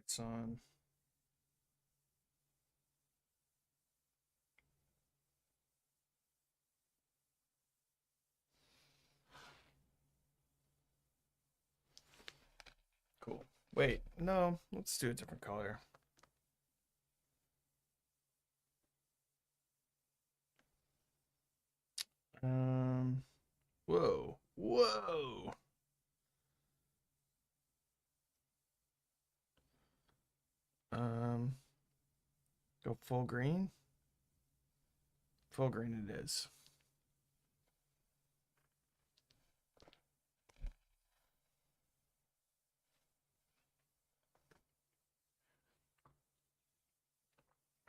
It's on. Cool. Wait, no, let's do a different color. Um, whoa, whoa. Um, Go full green. Full green it is.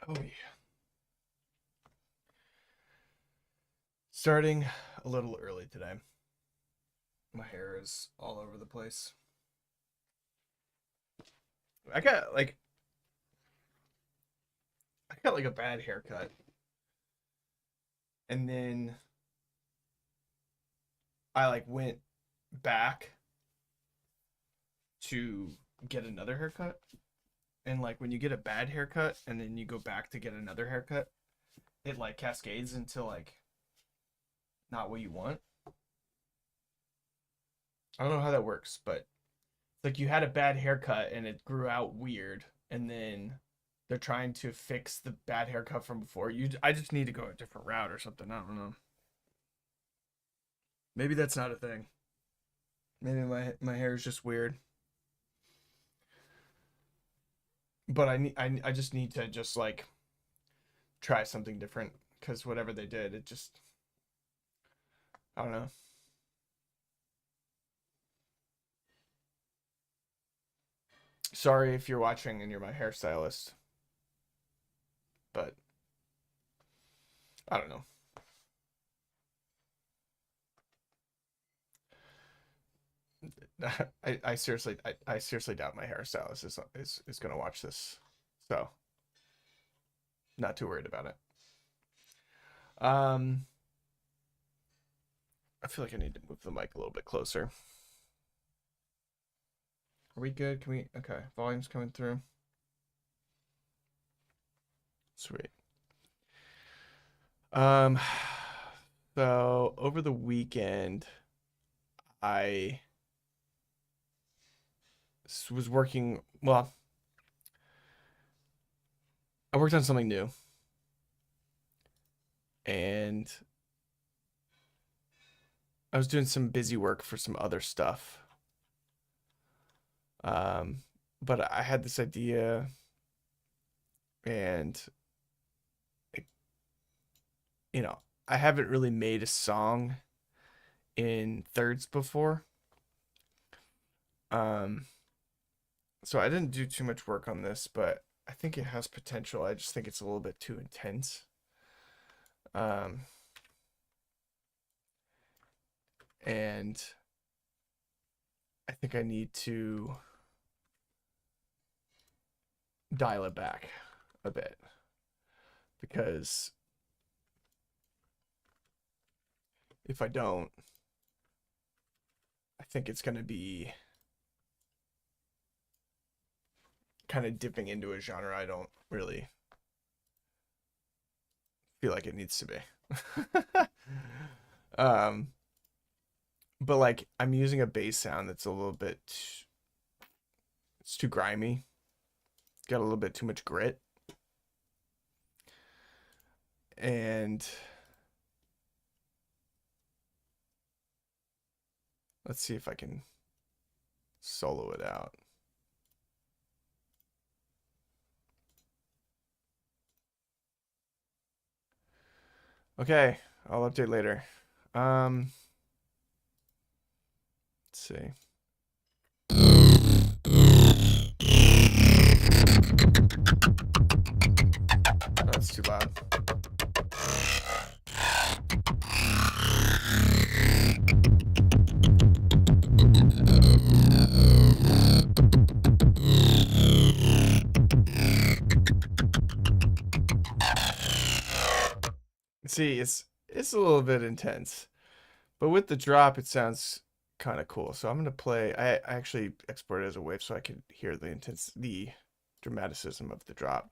Oh yeah. Starting a little early today. My hair is all over the place. I got like I got like a bad haircut. And then I like went back to get another haircut. And like when you get a bad haircut and then you go back to get another haircut, it like cascades into like not what you want. I don't know how that works, but like you had a bad haircut and it grew out weird, and then they're trying to fix the bad haircut from before. I just need to go a different route or something. I don't know. Maybe that's not a thing. Maybe my hair is just weird. But I just need to just like try something different because whatever they did, it just I don't know. Sorry if you're watching and you're my hairstylist, but I don't know. I seriously doubt my hairstylist is gonna watch this, so not too worried about it. Um, I feel like I need to move the mic a little bit closer. Are we good? Can we? Okay, volume's coming through. Sweet. Um, so over the weekend, I was working. Well, I worked on something new, and I was doing some busy work for some other stuff. Um, but I had this idea, and it, you know, I haven't really made a song in thirds before. Um, so I didn't do too much work on this, but I think it has potential. I just think it's a little bit too intense. Um, and I think I need to dial it back a bit because if I don't, I think it's going to be kind of dipping into a genre I don't really feel like it needs to be. um, but like I'm using a bass sound that's a little bit, it's too grimy. It's got a little bit too much grit. And let's see if I can solo it out. Okay, I'll update later. Let's see. Oh, that's too loud. See, it's a little bit intense, but with the drop, it sounds kind of cool. So I'm gonna play. I actually exported it as a wave so I could hear the intense the dramaticism of the drop.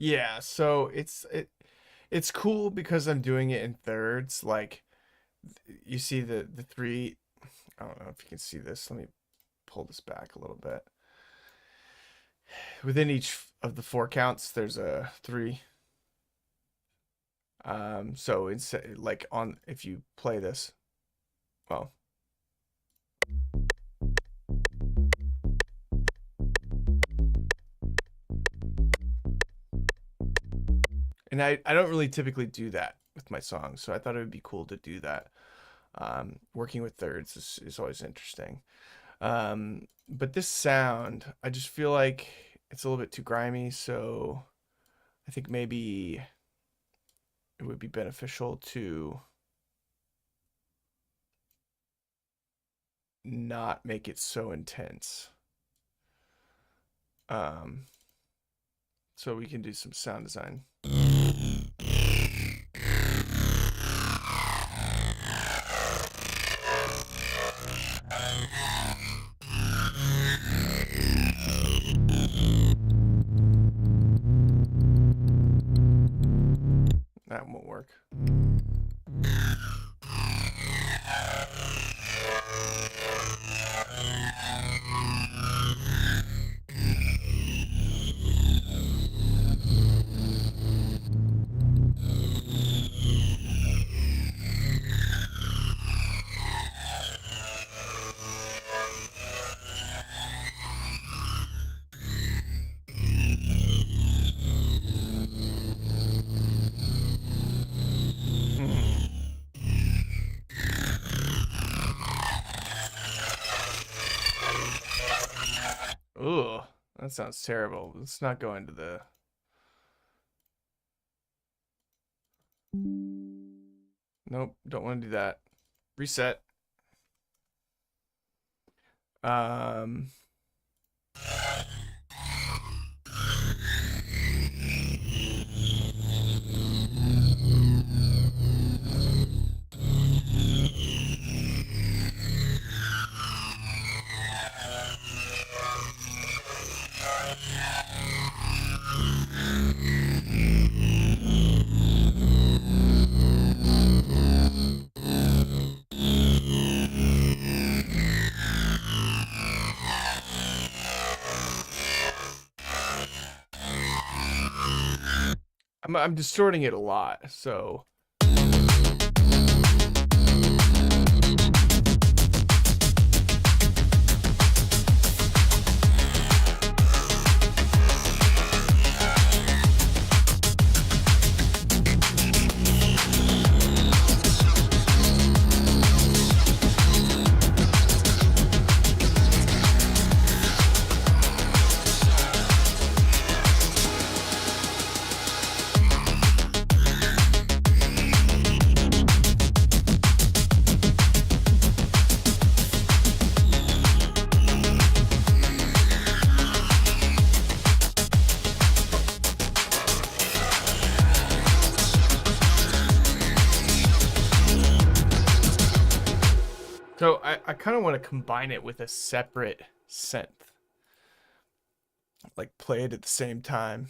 Yeah, so it's cool because I'm doing it in thirds. Like you see the three. I don't know if you can see this. Let me pull this back a little bit. Within each of the 4 counts, there's a 3. So it's like on if you play this, well, and I don't really typically do that with my songs, so I thought it would be cool to do that. Working with thirds is always interesting. But this sound, I just feel like it's a little bit too grimy, so I think maybe it would be beneficial to not make it so intense. So we can do some sound design. That won't work. Ooh, that sounds terrible. Let's not go into the. Nope, don't want to do that. Reset. Um. I'm distorting it a lot, so. So I kind of want to combine it with a separate synth. Like play it at the same time.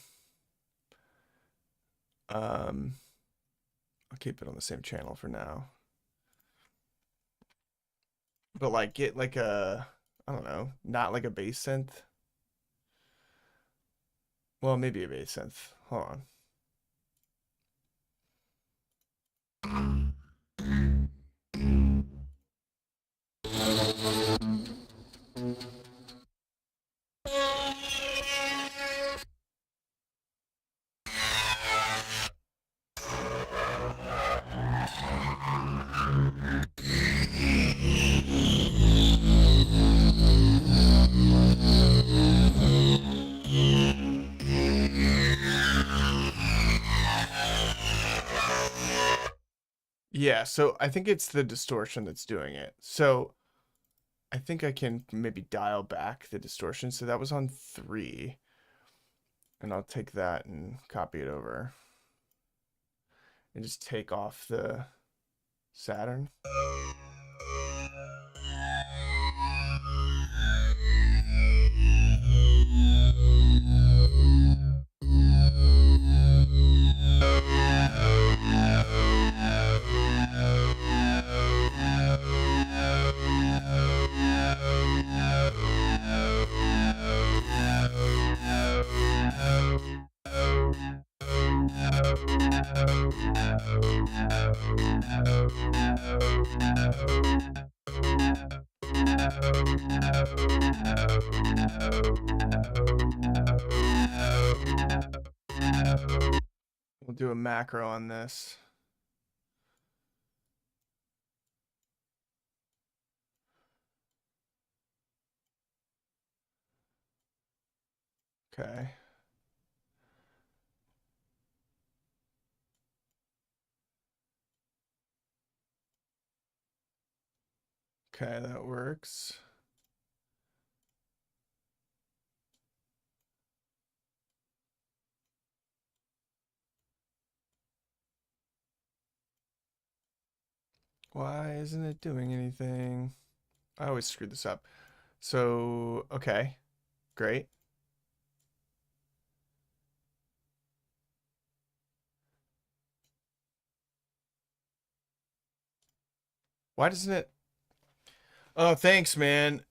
I'll keep it on the same channel for now. But like get like a I don't know, not like a bass synth. Well, maybe a bass synth. Hold on. Yeah, so I think it's the distortion that's doing it. So I think I can maybe dial back the distortion. So that was on 3. And I'll take that and copy it over. And just take off the Saturn. We'll do a macro on this. Okay. Okay, that works. Why isn't it doing anything? I always screw this up. So, okay, great. Why doesn't it? Oh, thanks, man.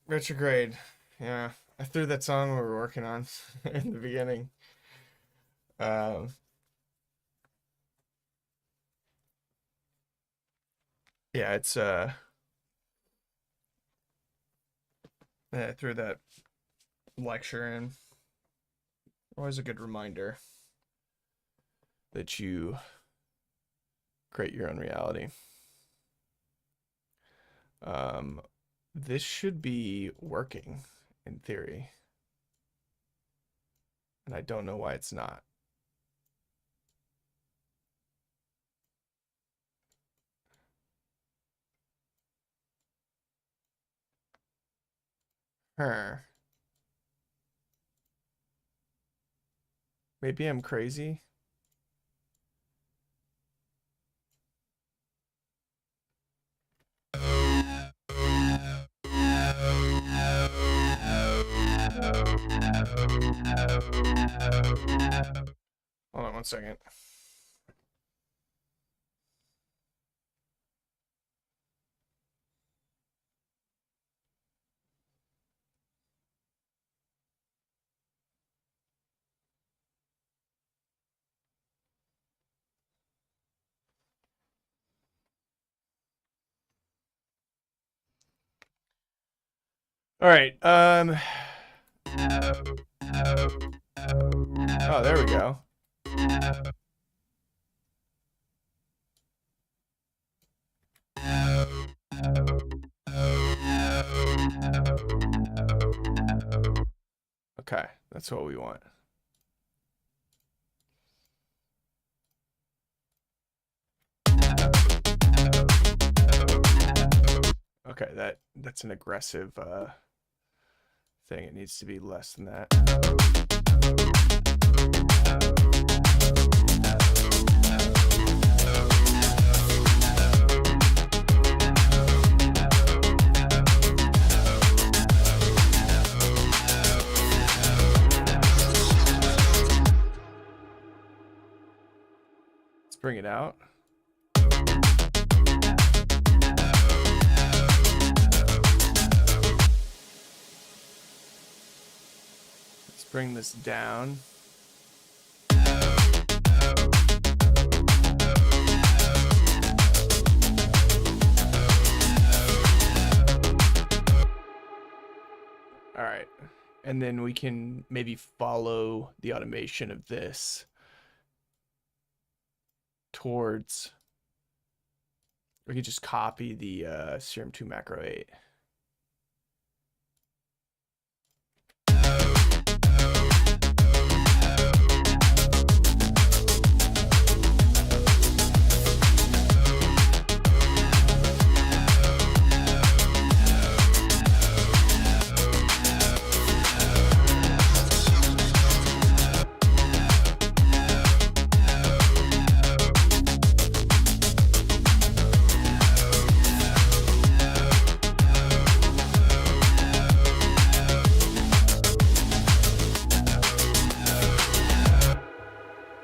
Retrograde. Yeah, I threw that song we were working on in the beginning. Um, yeah, it's yeah, I threw that lecture in. Always a good reminder that you create your own reality. This should be working in theory. And I don't know why it's not. Her. Maybe I'm crazy. Hold on 1 second. All right. Oh, there we go. Okay, that's what we want. Okay, that's an aggressive thing. It needs to be less than that. Let's bring it out. bring this down. All right. And then we can maybe follow the automation of this towards, we could just copy the serum 2 macro 8.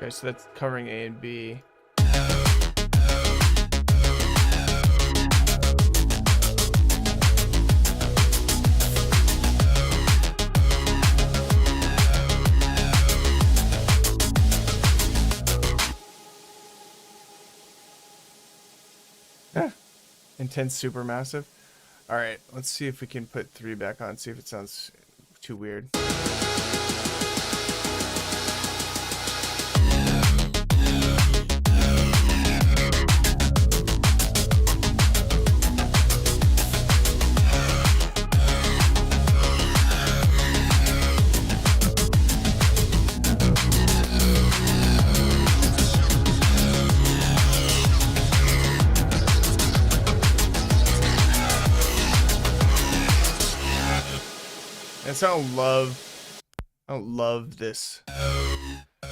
Okay, so that's covering A and B. Intense supermassive. All right, let's see if we can put 3 back on, see if it sounds too weird. I don't love this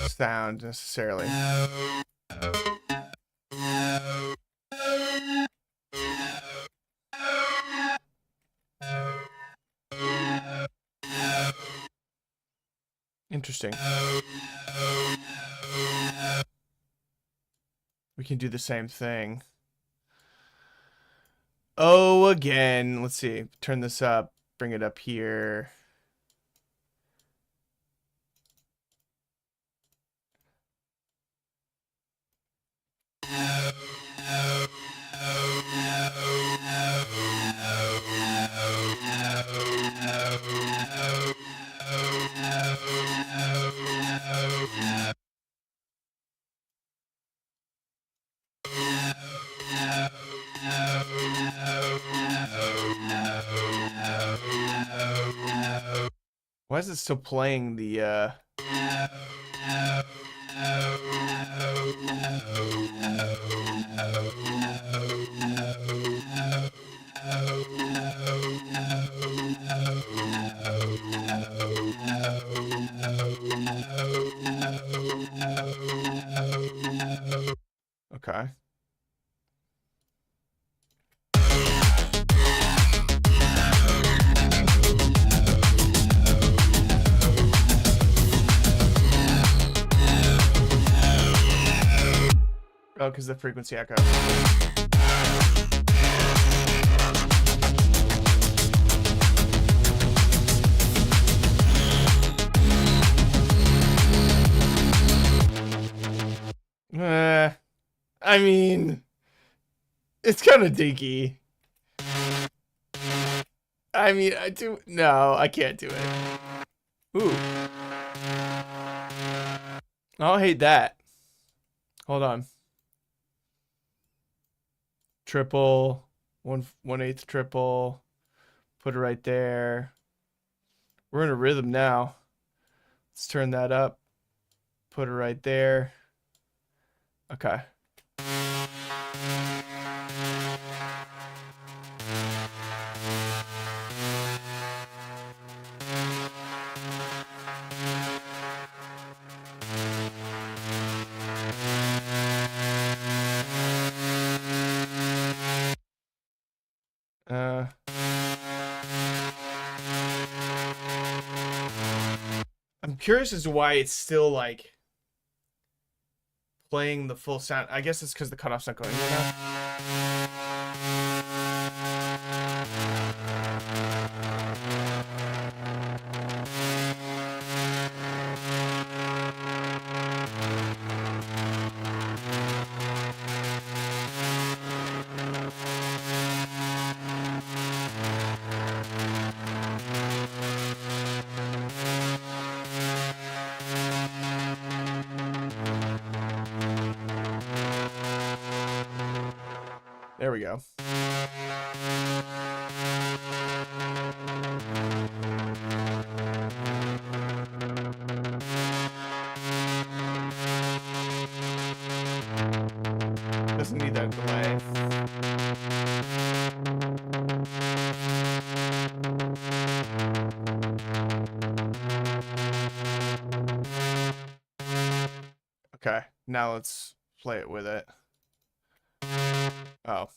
sound necessarily. Interesting. We can do the same thing. Oh, again. Let's see. Turn this up. Bring it up here. Why is it still playing the okay. Oh, because the frequency echo. I mean, it's kind of dinky. I mean, no, I can't do it. Ooh. I'll hate that. Hold on. Triple, 1/8 triple, put it right there. We're in a rhythm now. Let's turn that up, put it right there. Okay. I'm curious as to why it's still like playing the full sound. I guess it's because the cutoff's not going enough. There we go. Doesn't need that delay. Okay, now let's play it with it. Oh.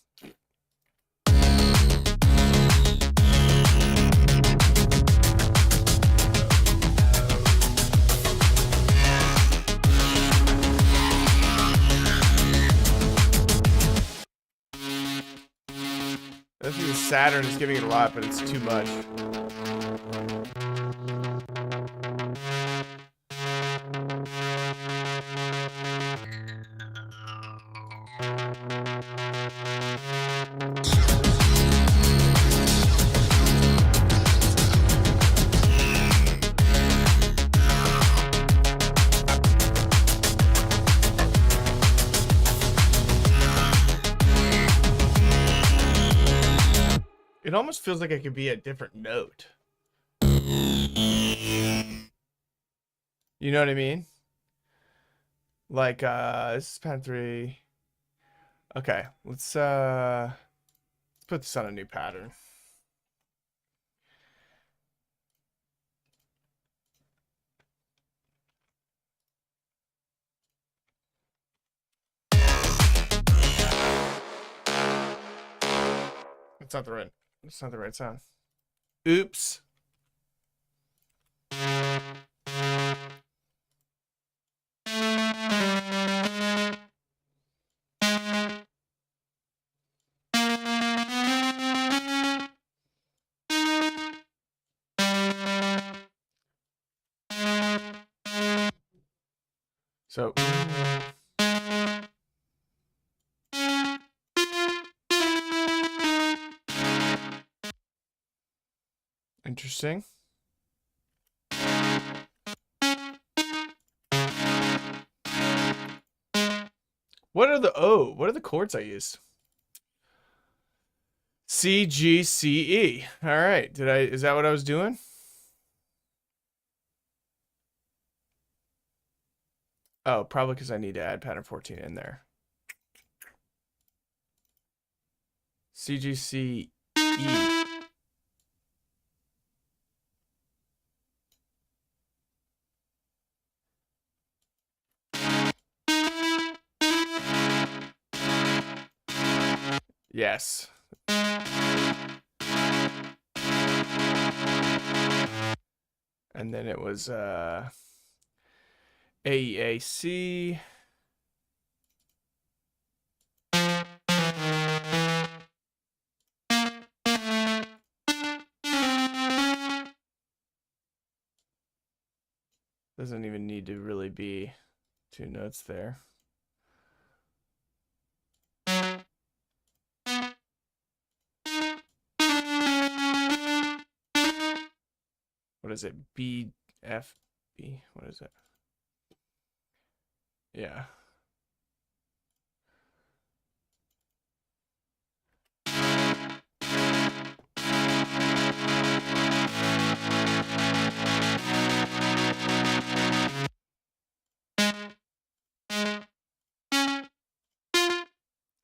This is Saturn is giving it a lot, but it's too much. It almost feels like it could be a different note. You know what I mean? Like, this is pattern 3. Okay, let's put this on a new pattern. It's not the right. It's not the right sound. Oops. So. Interesting. What are the chords I used? C, G, C, E. All right. Is that what I was doing? Oh, probably because I need to add pattern 14 in there. C, G, C, E. Yes. And then it was AEAC. Doesn't even need to really be 2 notes there. What is it? B, F, B. What is it? Yeah.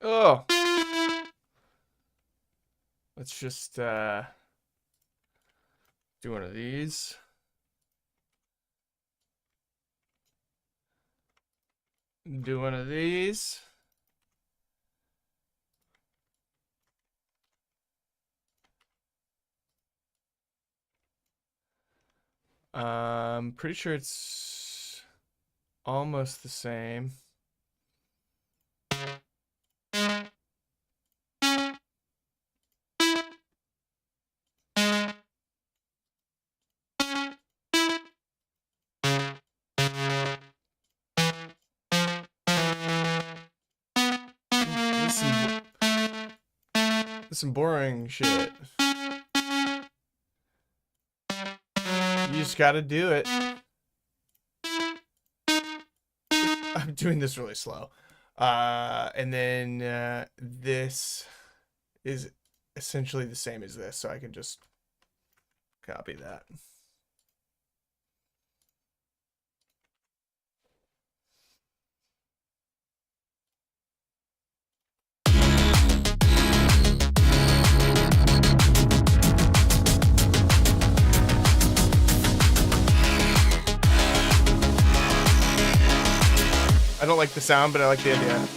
Oh. Let's just do one of these. Do one of these. Pretty sure it's almost the same. Some boring shit. You just gotta do it. I'm doing this really slow. And then this. is essentially the same as this, so I can just copy that. I don't like the sound, but I like the idea.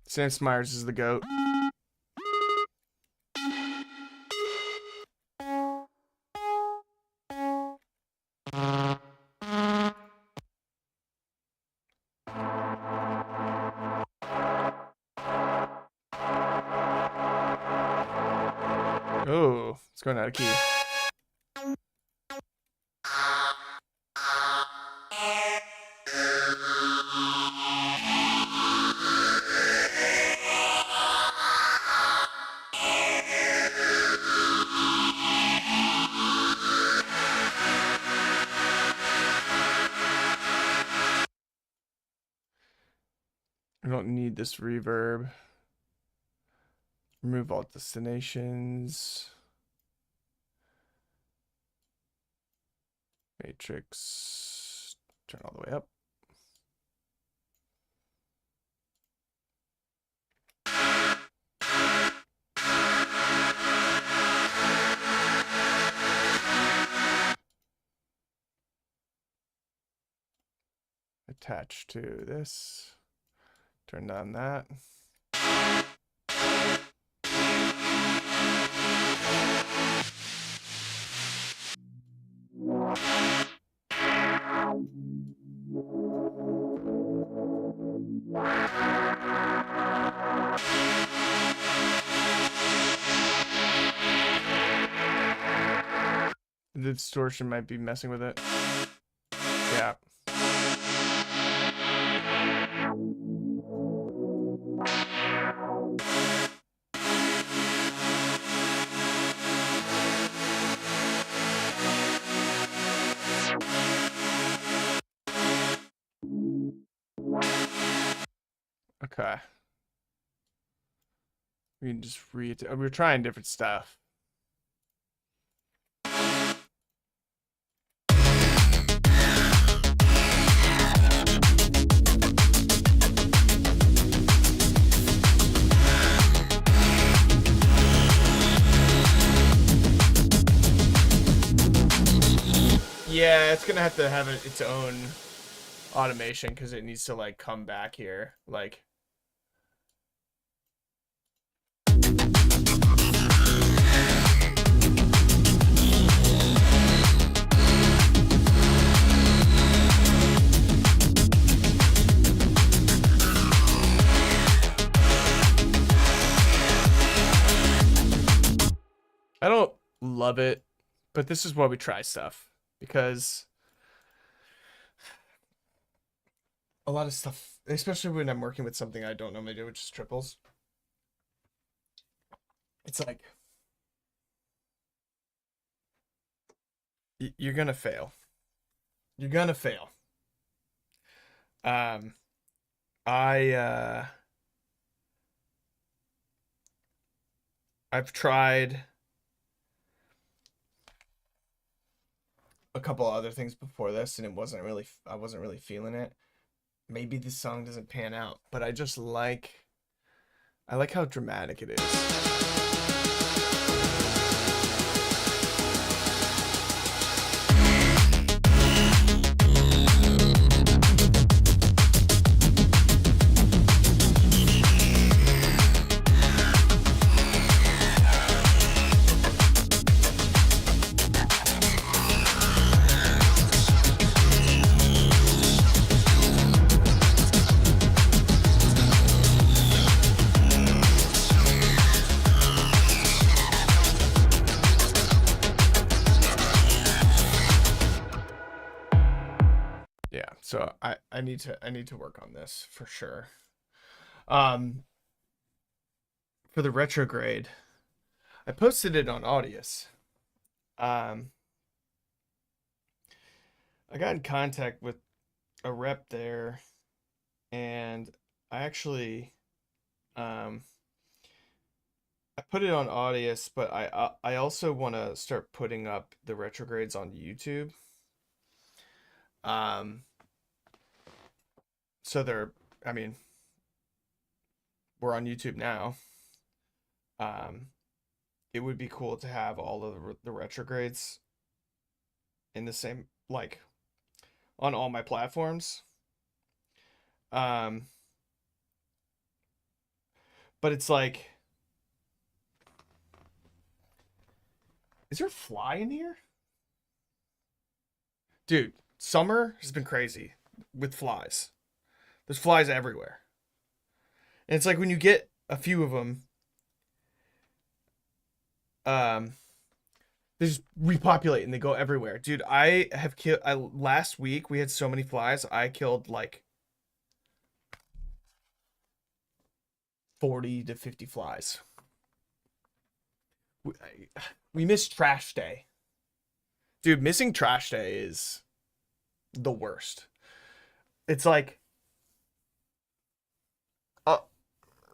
Sam Myers is the GOAT. Oh, it's going out of key. I don't need this reverb. Remove all destinations. Matrix. Turn all the way up. Attach to this. Turn down that. The distortion might be messing with it. Yeah. Okay. We can just we're trying different stuff. Yeah, it's gonna have to have its own automation because it needs to like come back here, like. I don't love it, but this is why we try stuff, because a lot of stuff, especially when I'm working with something I don't normally do, which is triples, it's like you're gonna fail. You're gonna fail. I've tried a couple other things before this, and I wasn't really feeling it. Maybe this song doesn't pan out, but I like how dramatic it is. So I need to work on this for sure. Um, for the retrograde, I posted it on Audius. Um, I got in contact with a rep there, and I actually um I put it on Audius, but I also want to start putting up the retrogrades on YouTube. Um, so they're, I mean, we're on YouTube now. Um, it would be cool to have all of the retrogrades in the same, like, on all my platforms. Um, but it's like, is there a fly in here? Dude, summer has been crazy with flies. There's flies everywhere. And it's like when you get a few of them, um, they just repopulate and they go everywhere. Dude, I have killed, last week we had so many flies. I killed like 40 to 50 flies. We, we missed trash day. Dude, missing trash day is the worst. It's uh,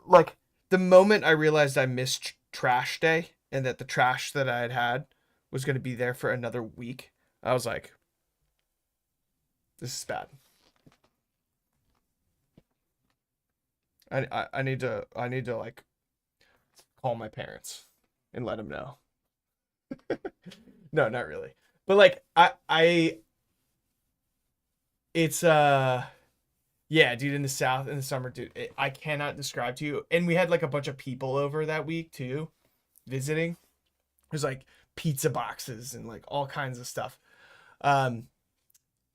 like the moment I realized I missed trash day and that the trash that I had was going to be there for another week, I was like, this is bad. I need to like call my parents and let them know. No, not really. But like I it's yeah, dude, in the south in the summer, dude, I cannot describe to you. And we had like a bunch of people over that week too, visiting. There's like pizza boxes and like all kinds of stuff. Um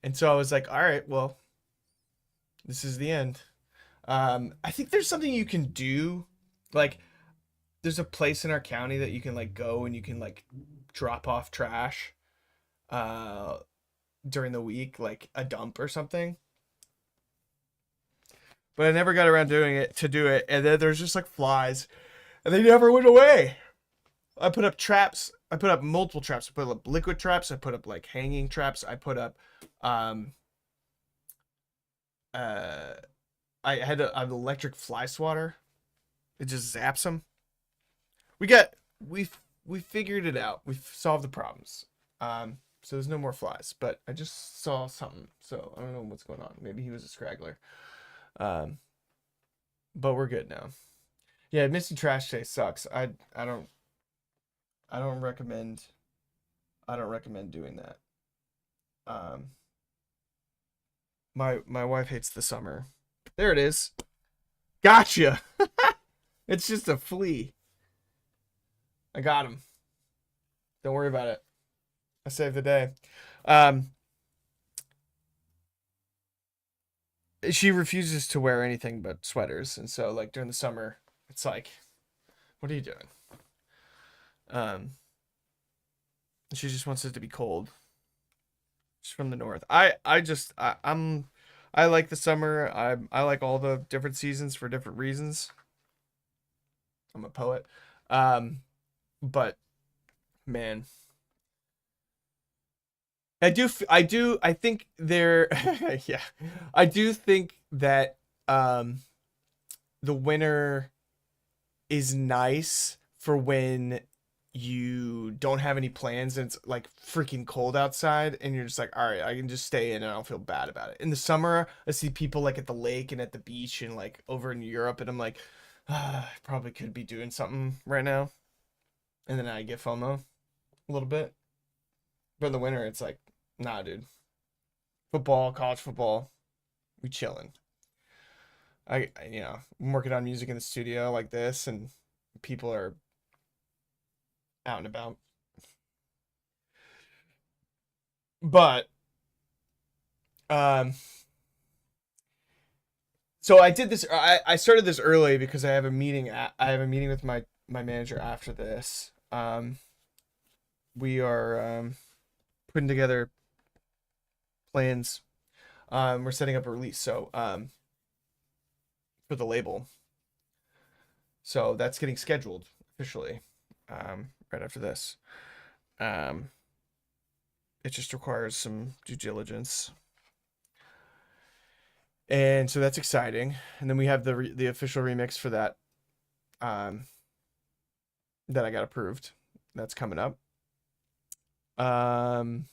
and so I was like, all right, well, this is the end. I think there's something you can do. Like there's a place in our county that you can like go and you can like drop off trash uh during the week, like a dump or something. But I never got around doing it to do it, and then there's just like flies, and they never went away. I put up traps. I put up multiple traps. I put up liquid traps. I put up like hanging traps. I put up, um, uh, I had an electric fly swatter. It just zaps them. We got we figured it out. We've solved the problems. So there's no more flies. But I just saw something, so I don't know what's going on. Maybe he was a scraggler. Um, but we're good now. Yeah, missing trash day sucks. I don't I don't recommend I don't recommend doing that. Um, my wife hates the summer. There it is. Gotcha. It's just a flea. I got him. Don't worry about it. I saved the day. Um, she refuses to wear anything but sweaters, and so like during the summer, it's like, what are you doing? Um, she just wants it to be cold. She's from the north. I like the summer. I like all the different seasons for different reasons. I'm a poet. Um, but man, I think there yeah. I do think that the winter is nice for when you don't have any plans and it's like freaking cold outside and you're just like, all right, I can just stay in and I don't feel bad about it. In the summer, I see people like at the lake and at the beach and like over in Europe, and I'm like, I probably could be doing something right now. And then I get FOMO a little bit. But in the winter, it's like, nah, dude. Football, college football, we chilling. I'm working on music in the studio like this, and people are out and about. But um, so I did this. I started this early because I have a meeting. I have a meeting with my manager after this. We are putting together plans. We're setting up a release, so for the label. So that's getting scheduled officially right after this. Um, it just requires some due diligence, and so that's exciting. And then we have the official remix for that um, that I got approved. That's coming up. Um,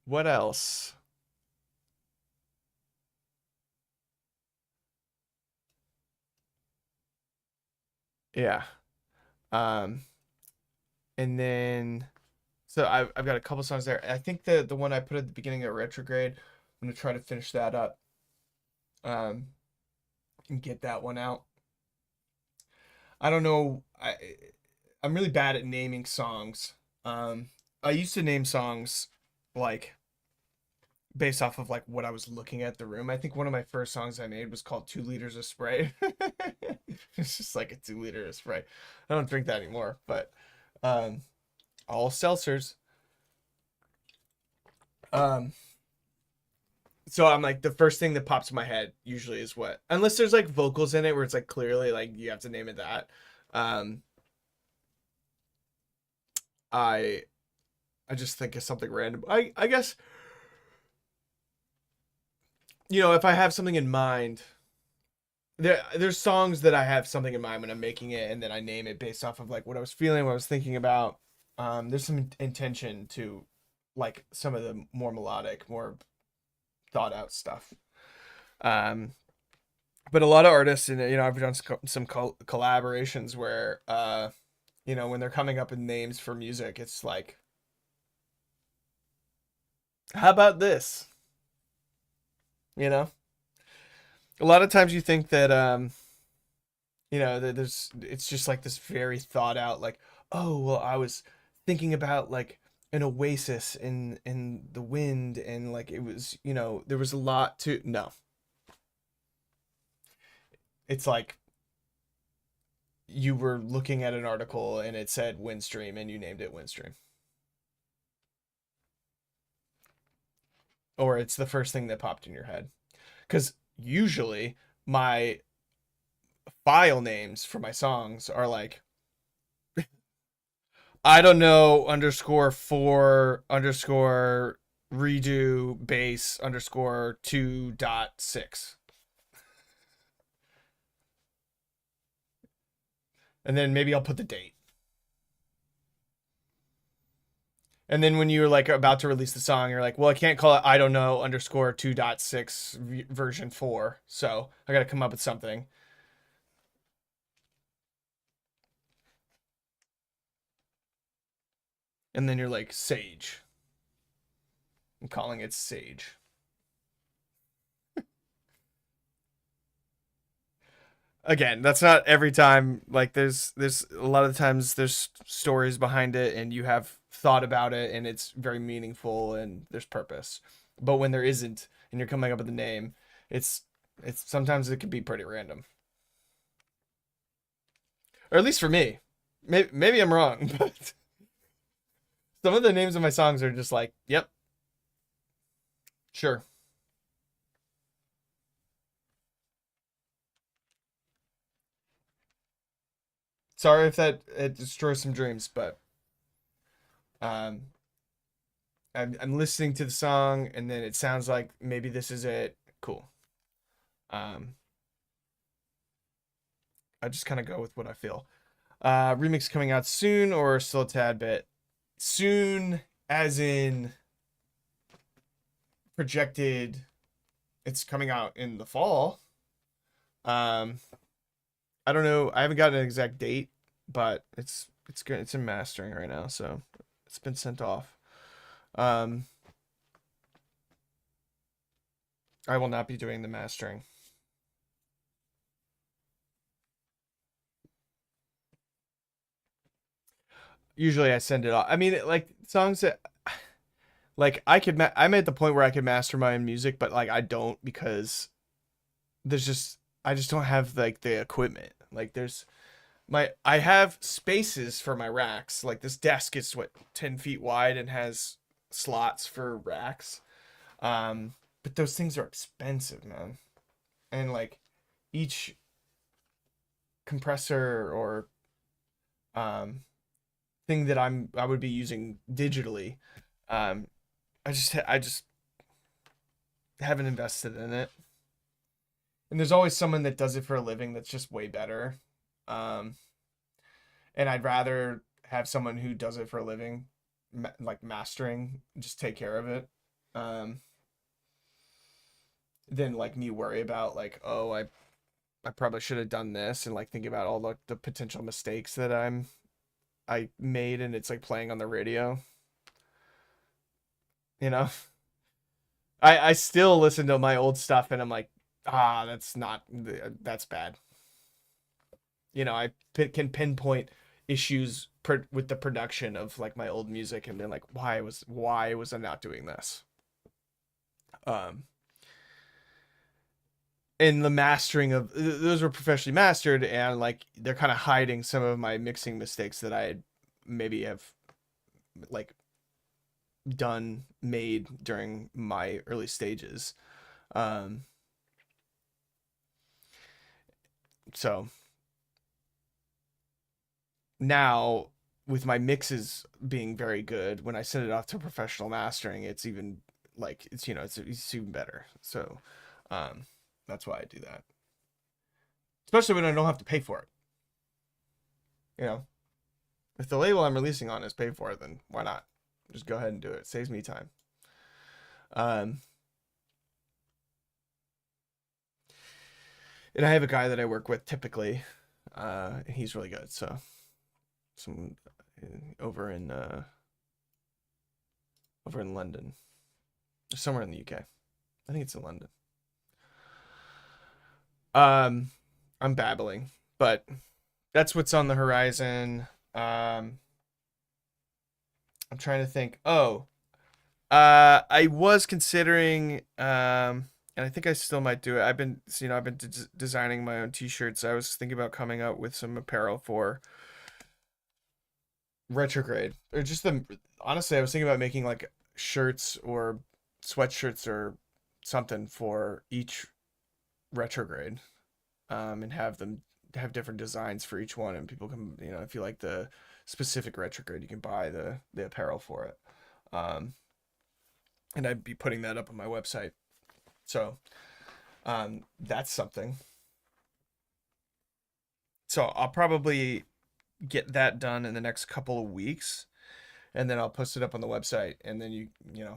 what else? Yeah. Um, and then so I've got a couple songs there. I think the one I put at the beginning of retrograde, I'm gonna try to finish that up. Um, and get that one out. I don't know. I'm really bad at naming songs. Um, I used to name songs like based off of like what I was looking at the room. I think one of my first songs I made was called 2 liters of spray. It's just like a 2 liter of spray. I don't drink that anymore, but um, all seltzers. Um, so I'm like the first thing that pops in my head usually is what, unless there's like vocals in it where it's like clearly like you have to name it that. Um, I I just think of something random. I guess if I have something in mind, there's songs that I have something in mind when I'm making it, and then I name it based off of like what I was feeling, what I was thinking about. There's some intention to like some of the more melodic, more thought out stuff. Um, but a lot of artists, and I've done some collaborations where when they're coming up with names for music, it's like, how about this? You know, a lot of times you think that that it's just like this very thought out, like, oh well, I was thinking about like an oasis in the wind, and like it was, there was a lot to no. It's like you were looking at an article and it said Windstream and you named it Windstream. Or it's the first thing that popped in your head. Because usually my file names for my songs are like, I don't know, _4 _ redo bass _2.6. And then maybe I'll put the date. And then when you're like about to release the song, you're like, well, I can't call it I don't know _2.6 version 4. So I got to come up with something. And then you're like, Sage. I'm calling it Sage. Again, that's not every time. Like there's a lot of times there's stories behind it and you have thought about it and it's very meaningful and there's purpose. But when there isn't and you're coming up with a name, it's it's sometimes it can be pretty random. Or at least for me. Maybe I'm wrong, but some of the names of my songs are just like, yep, sure. Sorry if that it destroys some dreams, but um I'm listening to the song and then it sounds like maybe this is it. Cool. Um, I just kind of go with what I feel. Remix coming out soon or still a tad bit? Soon, as in projected, it's coming out in the fall. Um, I don't know. I haven't got an exact date, but it's good. It's in mastering right now, so it's been sent off. Um, I will not be doing the mastering. Usually, I send it off. I mean, like songs that like I'm at the point where I could master my own music, but like I don't because there's just I just don't have like the equipment. Like there's my I have spaces for my racks. Like this desk is what 10 feet wide and has slots for racks. Um, but those things are expensive, man. And like each compressor or um thing that I would be using digitally, um I just haven't invested in it. And there's always someone that does it for a living that's just way better. Um and I'd rather have someone who does it for a living, like mastering, just take care of it. Um than like me worry about like, oh, I probably should have done this, and like think about all the potential mistakes that I made, and it's like playing on the radio, you know. I still listen to my old stuff and I'm like, ah, that's not, that's bad. You know, can pinpoint issues with the production of like my old music and being like, why was I not doing this? Um, and the mastering of those were professionally mastered, and like they're kind of hiding some of my mixing mistakes that I maybe have like made during my early stages. Um, so now with my mixes being very good, when I send it off to professional mastering, it's even like it's even better. So um, that's why I do that, especially when I don't have to pay for it. You know, if the label I'm releasing on is paid for, then why not? Just go ahead and do it. It saves me time. Um, and I have a guy that I work with typically. He's really good. So some over in over in London, somewhere in the UK. I think it's in London. Um, I'm babbling, but that's what's on the horizon. I'm trying to think. Oh, I was considering, and I think I still might do it. I've been designing my own T-shirts. I was thinking about coming up with some apparel for retrograde, or just the. Honestly, I was thinking about making like shirts or sweatshirts or something for each retrograde, and have them have different designs for each one, and people can, if you like the specific retrograde, you can buy the apparel for it. Um, and I'd be putting that up on my website. So that's something. So I'll probably get that done in the next couple of weeks, and then I'll post it up on the website, and then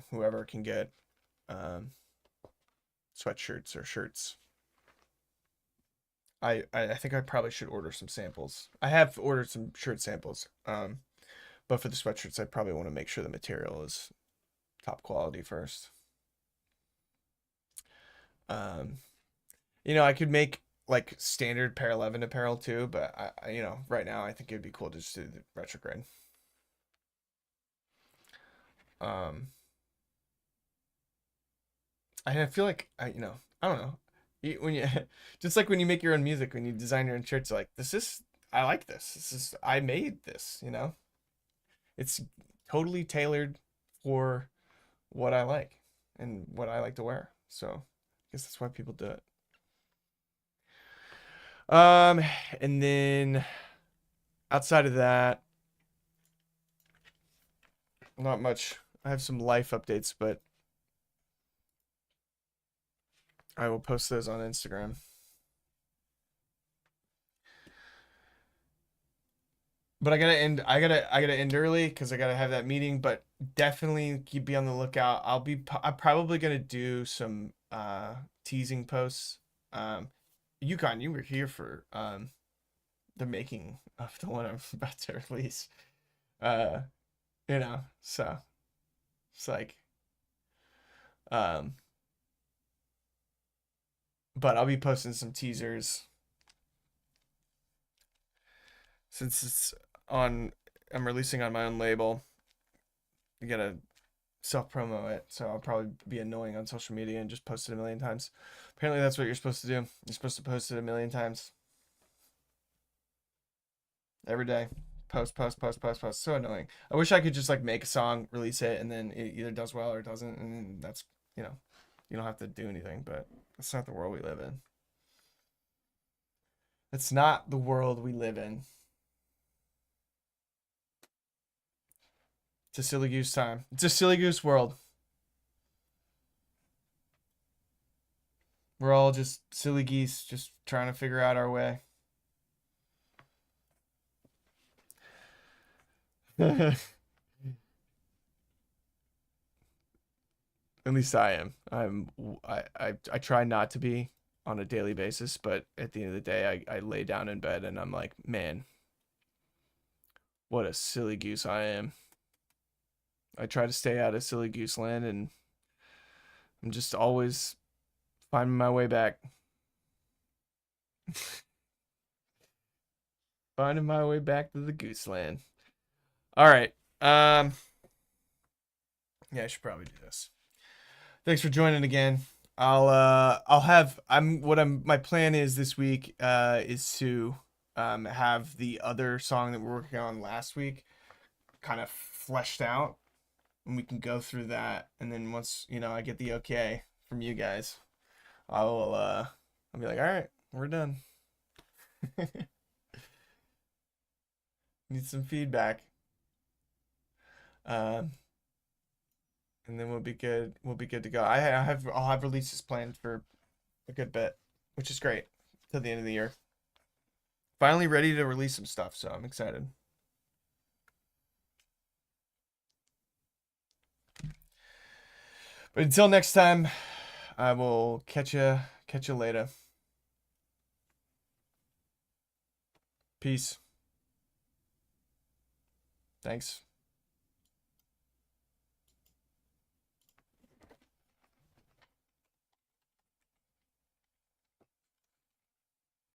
whoever can get um, sweatshirts or shirts. I think I probably should order some samples. I have ordered some shirt samples, but for the sweatshirts, I probably want to make sure the material is top quality first. Um, I could make like standard Paraleven apparel too, but right now I think it'd be cool to just do the retrograde. Um, I feel like I don't know. When you just like when you make your own music, when you design your own shirts, like I like this. I made this. It's totally tailored for what I like and what I like to wear. So I guess that's why people do it. Um, and then outside of that, not much. I have some life updates, but I will post those on Instagram. But I gotta end early because I gotta have that meeting. But definitely be on the lookout. I'm probably gonna do some teasing posts. Yukon, you were here for the making of the one I'm about to release. Uh, so it's like um, but I'll be posting some teasers since on I'm releasing on my own label. You gotta self promo it, so I'll probably be annoying on social media and just post it a million times. Apparently, that's what you're supposed to do. You're supposed to post it a million times every day. Post, post, post, post, post. So annoying. I wish I could just like make a song, release it, and then it either does well or it doesn't, and that's you know You don't have to do anything, but that's not the world we live in. It's not the world we live in. It's a silly goose time. It's a silly goose world. We're all just silly geese, just trying to figure out our way. At least I am. I try not to be on a daily basis, but at the end of the day, I lay down in bed and I'm like, man, what a silly goose I am. I try to stay out of silly goose land, and I'm just always finding my way back. Finding my way back to the goose land. All right. Yeah, I should probably do this. Thanks for joining again. I'll have my plan is this week is to have the other song that we're working on last week kind of fleshed out, and we can go through that, and then once, I get the okay from you guys, I'll be like, all right, we're done. Need some feedback. And then we'll be good. We'll be good to go. I'll have releases planned for a good bit, which is great, till the end of the year. Finally ready to release some stuff, so I'm excited. But until next time, I will catch you later. Peace. Thanks.